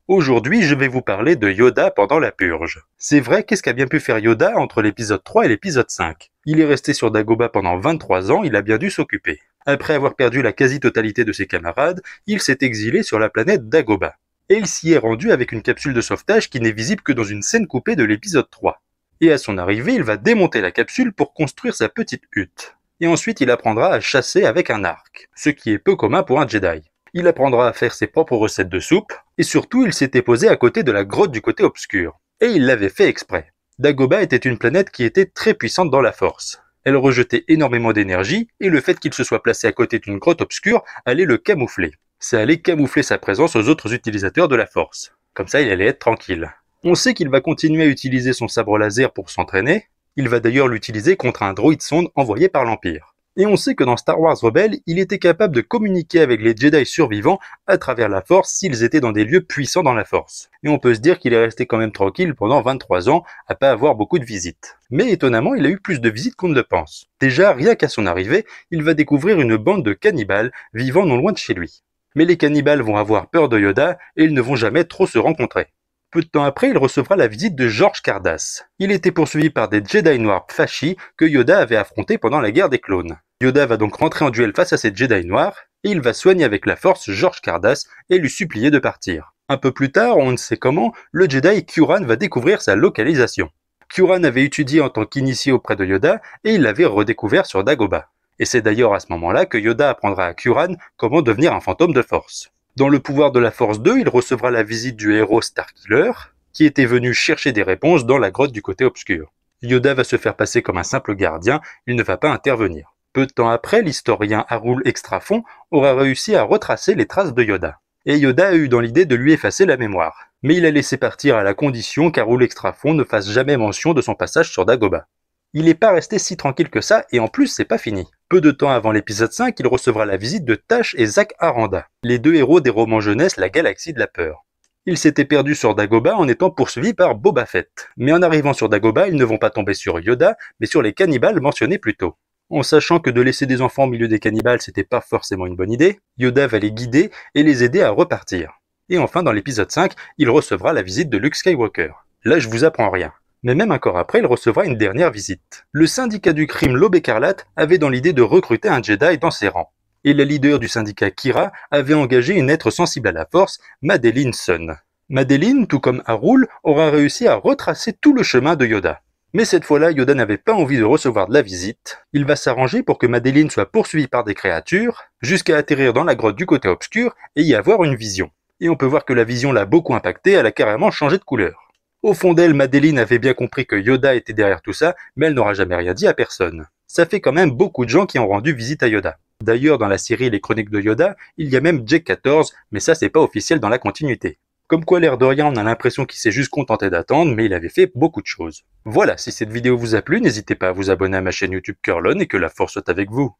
Aujourd'hui, je vais vous parler de Yoda pendant la purge. C'est vrai, qu'est-ce qu'a bien pu faire Yoda entre l'épisode 3 et l'épisode 5? Il est resté sur Dagobah pendant 23 ans, il a bien dû s'occuper. Après avoir perdu la quasi-totalité de ses camarades, il s'est exilé sur la planète Dagobah. Et il s'y est rendu avec une capsule de sauvetage qui n'est visible que dans une scène coupée de l'épisode 3. Et à son arrivée, il va démonter la capsule pour construire sa petite hutte. Et ensuite, il apprendra à chasser avec un arc, ce qui est peu commun pour un Jedi. Il apprendra à faire ses propres recettes de soupe, et surtout il s'était posé à côté de la grotte du côté obscur. Et il l'avait fait exprès. Dagobah était une planète qui était très puissante dans la force. Elle rejetait énormément d'énergie, et le fait qu'il se soit placé à côté d'une grotte obscure allait le camoufler. Ça allait camoufler sa présence aux autres utilisateurs de la force. Comme ça, il allait être tranquille. On sait qu'il va continuer à utiliser son sabre laser pour s'entraîner. Il va d'ailleurs l'utiliser contre un droïde sonde envoyé par l'Empire. Et on sait que dans Star Wars Rebels, il était capable de communiquer avec les Jedi survivants à travers la Force s'ils étaient dans des lieux puissants dans la Force. Et on peut se dire qu'il est resté quand même tranquille pendant 23 ans à pas avoir beaucoup de visites. Mais étonnamment, il a eu plus de visites qu'on ne le pense. Déjà, rien qu'à son arrivée, il va découvrir une bande de cannibales vivant non loin de chez lui. Mais les cannibales vont avoir peur de Yoda et ils ne vont jamais trop se rencontrer. Peu de temps après, il recevra la visite de George Cardass. Il était poursuivi par des Jedi noirs Fasci que Yoda avait affrontés pendant la guerre des clones. Yoda va donc rentrer en duel face à ces Jedi noirs, et il va soigner avec la force George Cardass et lui supplier de partir. Un peu plus tard, on ne sait comment, le Jedi Kuran va découvrir sa localisation. Kuran avait étudié en tant qu'initié auprès de Yoda, et il l'avait redécouvert sur Dagobah. Et c'est d'ailleurs à ce moment-là que Yoda apprendra à Kuran comment devenir un fantôme de force. Dans le pouvoir de la Force 2, il recevra la visite du héros Starkiller, qui était venu chercher des réponses dans la grotte du côté obscur. Yoda va se faire passer comme un simple gardien, il ne va pas intervenir. Peu de temps après, l'historien Arul Extrafon aura réussi à retracer les traces de Yoda. Et Yoda a eu dans l'idée de lui effacer la mémoire. Mais il a laissé partir à la condition qu'Arul Extrafon ne fasse jamais mention de son passage sur Dagobah. Il n'est pas resté si tranquille que ça, et en plus, c'est pas fini. Peu de temps avant l'épisode 5, il recevra la visite de Tash et Zach Aranda, les deux héros des romans jeunesse La Galaxie de la Peur. Ils s'étaient perdus sur Dagobah en étant poursuivis par Boba Fett. Mais en arrivant sur Dagobah, ils ne vont pas tomber sur Yoda, mais sur les cannibales mentionnés plus tôt. En sachant que de laisser des enfants au milieu des cannibales, c'était pas forcément une bonne idée, Yoda va les guider et les aider à repartir. Et enfin, dans l'épisode 5, il recevra la visite de Luke Skywalker. Là, je vous apprends rien. Mais même encore après, il recevra une dernière visite. Le syndicat du crime L'Aube écarlate avait dans l'idée de recruter un Jedi dans ses rangs. Et la leader du syndicat Kira avait engagé une être sensible à la force, Madeline Sun. Madeline, tout comme Arul, aura réussi à retracer tout le chemin de Yoda. Mais cette fois-là, Yoda n'avait pas envie de recevoir de la visite. Il va s'arranger pour que Madeline soit poursuivie par des créatures, jusqu'à atterrir dans la grotte du côté obscur et y avoir une vision. Et on peut voir que la vision l'a beaucoup impactée, elle a carrément changé de couleur. Au fond d'elle, Madeline avait bien compris que Yoda était derrière tout ça, mais elle n'aura jamais rien dit à personne. Ça fait quand même beaucoup de gens qui ont rendu visite à Yoda. D'ailleurs, dans la série Les Chroniques de Yoda, il y a même Jack 14, mais ça c'est pas officiel dans la continuité. Comme quoi, l'air de rien, on a l'impression qu'il s'est juste contenté d'attendre, mais il avait fait beaucoup de choses. Voilà, si cette vidéo vous a plu, n'hésitez pas à vous abonner à ma chaîne YouTube Curlon et que la force soit avec vous.